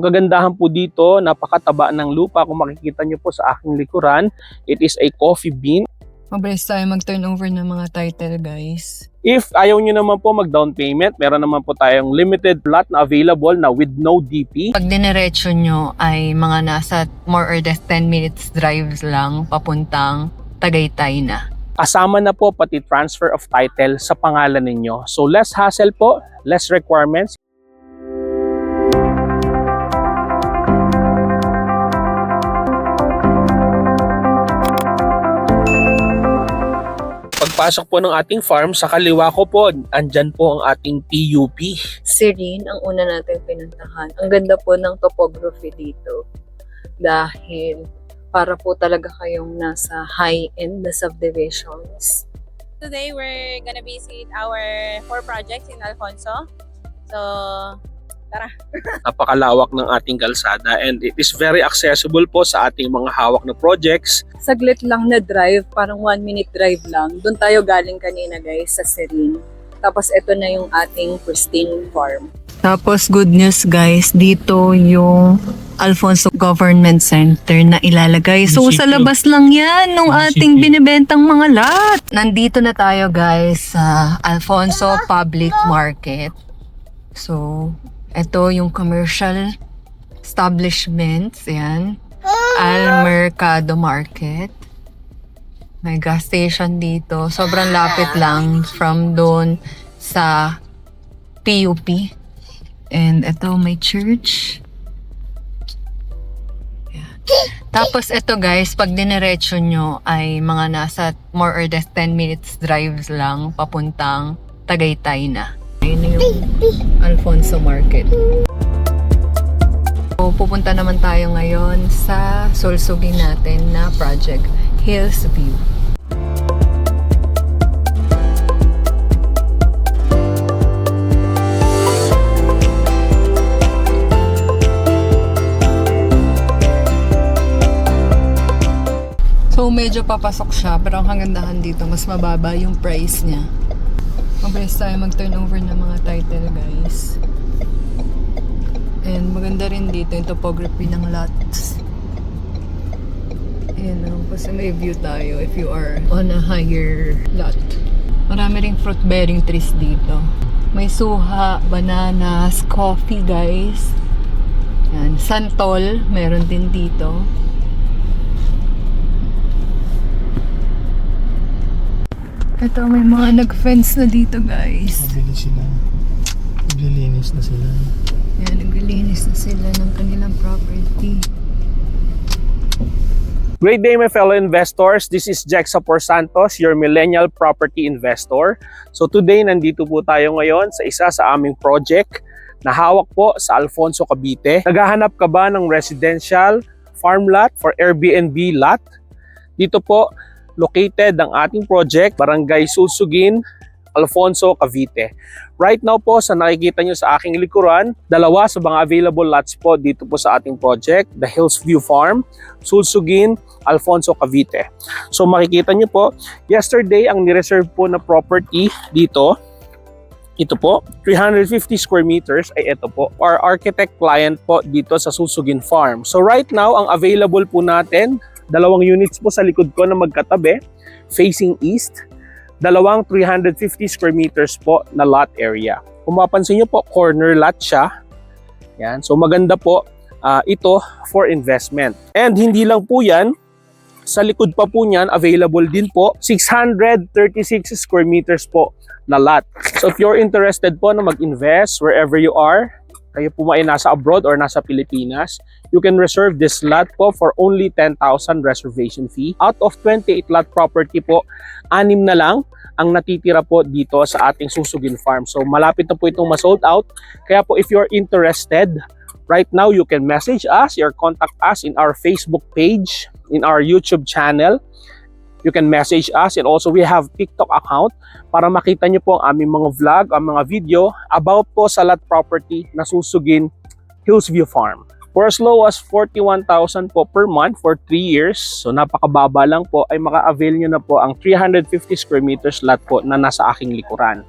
Ang kagandahan po dito, napakataba ng lupa. Kung makikita nyo po sa aking likuran, it is a coffee bean. Mabilis tayo mag-turnover ng mga title, guys. If ayaw nyo naman po mag-down payment, meron naman po tayong limited plot na available na with no DP. Pag diniretso nyo ay mga nasa more or less 10 minutes drive lang papuntang Tagaytay na. Kasama na po pati transfer of title sa pangalan ninyo. So less hassle po, less requirements. Pagpasok po ng ating farm, sa kaliwa ko po, andyan po ang ating PUP. Serene ang una natin pinuntahan. Ang ganda po ng topography dito. Dahil para po talaga kayong nasa high-end na subdivisions. Today, we're gonna visit our 4 projects in Alfonso. So, Napakalawak ng ating kalsada and it is very accessible po sa ating mga hawak na projects. Saglit lang na drive, parang 1-minute drive lang. Doon tayo galing kanina, guys, sa Serene. Tapos ito na yung ating pristine farm. Tapos good news, guys, dito yung Alfonso Government Center na ilalagay. So sa labas lang yan nung ating binibentang mga lot. Nandito na tayo, guys, sa Alfonso Public Market. So ito yung commercial establishments, yan. Al Mercado Market. May gas station dito. Sobrang lapit lang from doon sa PUP. And ito may church. Yan. Tapos ito, guys, pag diniretso nyo ay mga nasa more or less 10 minutes drives lang papuntang Tagaytay na. Ayun na yung Alfonso Market. So, pupunta naman tayo ngayon sa sulsugin natin na project, Hills View. So, medyo papasok siya, pero ang kagandahan dito, mas mababa yung price niya. Mabilis tayo mag-turnover ng mga title, guys. And maganda rin dito yung topography ng lots. Ayan o, kasi may view tayo if you are on a higher lot. Marami ring fruit-bearing trees dito. May suha, bananas, coffee, guys. Yan. Santol, meron din dito. Ito, may mga nag-fence na dito, guys. Mabilis sila. Naglilinis na sila. Yan, naglilinis na sila ng kanilang property. Great day, my fellow investors. This is Jack Sapor Santos, your millennial property investor. So today, nandito po tayo ngayon sa isa sa aming project na hawak po sa Alfonso, Cavite. Naghahanap ka ba ng residential farm lot for Airbnb lot? Dito po, located ang ating project, Barangay Sulsugin, Alfonso, Cavite. Right now po, sa nakikita nyo sa aking likuran, dalawa sa mga available lots po dito po sa ating project, the Hills View Farm, Sulsugin, Alfonso, Cavite. So makikita nyo po, yesterday ang nireserve po na property dito, ito po, 350 square meters ay ito po, our architect client po dito sa Sulsugin Farm. So right now, ang available po natin, dalawang units po sa likod ko na magkatabi, facing east. Dalawang 350 square meters po na lot area. Kung mapansin nyo po, corner lot siya. Yan. So maganda po ito for investment. And hindi lang po yan, sa likod pa po niyan, available din po 636 square meters po na lot. So if you're interested po na mag-invest wherever you are, kayo po ay nasa abroad or nasa Pilipinas, you can reserve this lot po for only 10,000 reservation fee. Out of 28 lot property po, 6 na lang ang natitira po dito sa ating Sulsugin Farm. So malapit na po itong ma-sold out. Kaya po if you're interested, right now you can message us or contact us in our Facebook page, in our YouTube channel. You can message us, and also we have TikTok account para makita nyo po ang aming mga vlog, ang mga video about po sa lot property na Sulsugin Hills View Farm. For as low as 41,000 po per month for 3 years, so napakababa lang po, ay maka-avail nyo na po ang 350 square meters lot po na nasa aking likuran.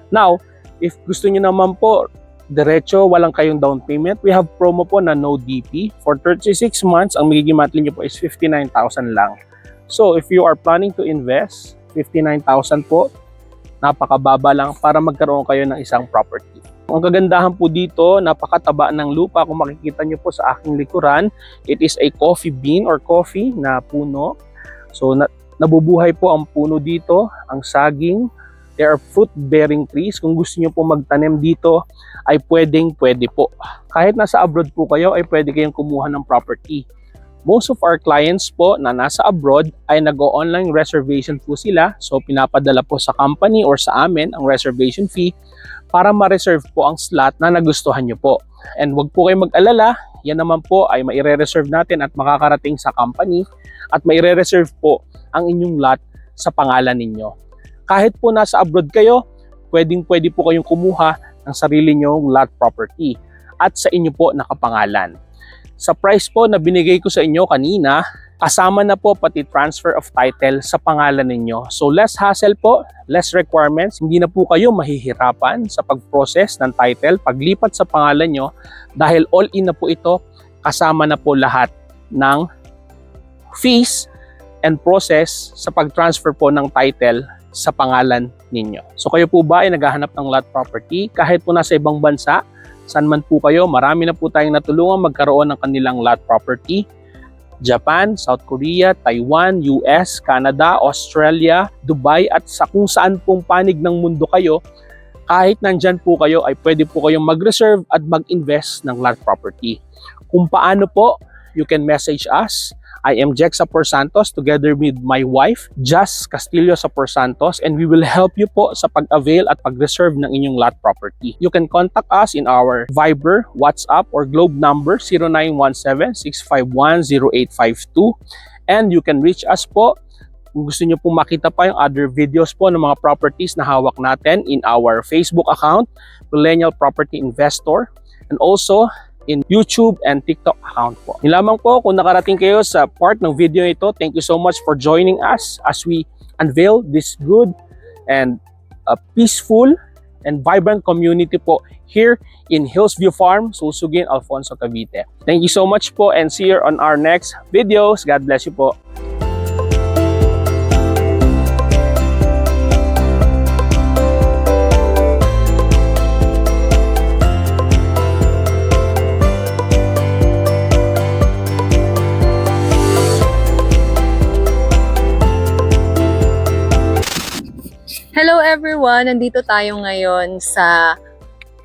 Now, if gusto nyo naman po diretso, walang kayong down payment. We have promo po na no DP. For 36 months, ang magiging monthly nyo po is 59,000 lang. So, if you are planning to invest, 59,000 po, napakababa lang para magkaroon kayo ng isang property. Ang kagandahan po dito, napakataba ng lupa. Kung makikita nyo po sa aking likuran, it is a coffee bean or coffee na puno. So, nabubuhay po ang puno dito, ang saging. There are fruit-bearing trees. Kung gusto nyo po magtanim dito, ay pwede po. Kahit nasa abroad po kayo, ay pwede kayong kumuha ng property. Most of our clients po na nasa abroad ay nag-o-online reservation po sila. So, pinapadala po sa company or sa amin ang reservation fee para ma-reserve po ang slot na nagustuhan nyo po. And wag po kayong mag-alala, yan naman po ay maire-reserve natin at makakarating sa company at maire-reserve po ang inyong lot sa pangalan ninyo. Kahit po nasa abroad kayo, pwede po kayong kumuha ng sarili nyong lot property at sa inyo po nakapangalan. Sa price po na binigay ko sa inyo kanina, kasama na po pati transfer of title sa pangalan ninyo. So less hassle po, less requirements, hindi na po kayo mahihirapan sa pag-process ng title, paglipat sa pangalan nyo dahil all-in na po ito, kasama na po lahat ng fees and process sa pag-transfer po ng title sa pangalan ninyo. So kayo po ba ay naghahanap ng lot property? Kahit po nasa ibang bansa, saan man po kayo, marami na po tayong natulungan magkaroon ng kanilang lot property. Japan, South Korea, Taiwan, US, Canada, Australia, Dubai at sa kung saan pong panig ng mundo kayo, kahit nandyan po kayo ay pwede po kayong mag-reserve at mag-invest ng lot property. Kung paano po, you can message us. I am Jack Sapor Santos together with my wife, Jas Castillo Sapor Santos, and we will help you po sa pag-avail at pag-reserve ng inyong lot property. You can contact us in our Viber, WhatsApp, or Globe number 0917-651-0852, and you can reach us po kung gusto nyo po makita pa yung other videos po ng mga properties na hawak natin in our Facebook account, Millennial Property Investor, and also in YouTube and TikTok account po. Yun lamang po, kung nakarating kayo sa part ng video ito, thank you so much for joining us as we unveil this good and peaceful and vibrant community po here in Hillsview Farm, Susugin, Alfonso, Cavite. Thank you so much po and see you on our next videos. God bless you po. Hello everyone! Nandito tayo ngayon sa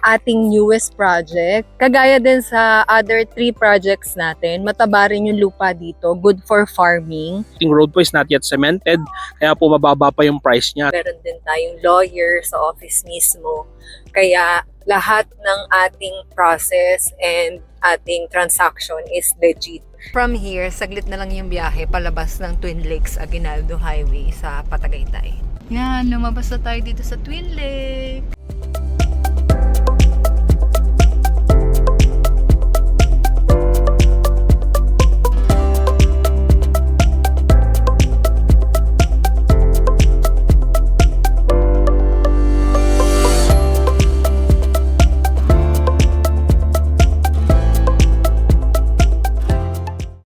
ating newest project. Kagaya din sa other 3 projects natin, mataba rin yung lupa dito, good for farming. Yung road po is not yet cemented, kaya po mababa pa yung price niya. Meron din tayong lawyer sa office mismo. Kaya lahat ng ating process and ating transaction is legit. From here, saglit na lang yung biyahe palabas ng Twin Lakes Aguinaldo Highway sa Patagaytay. Yan, lumabas na tayo dito sa Twin Lake.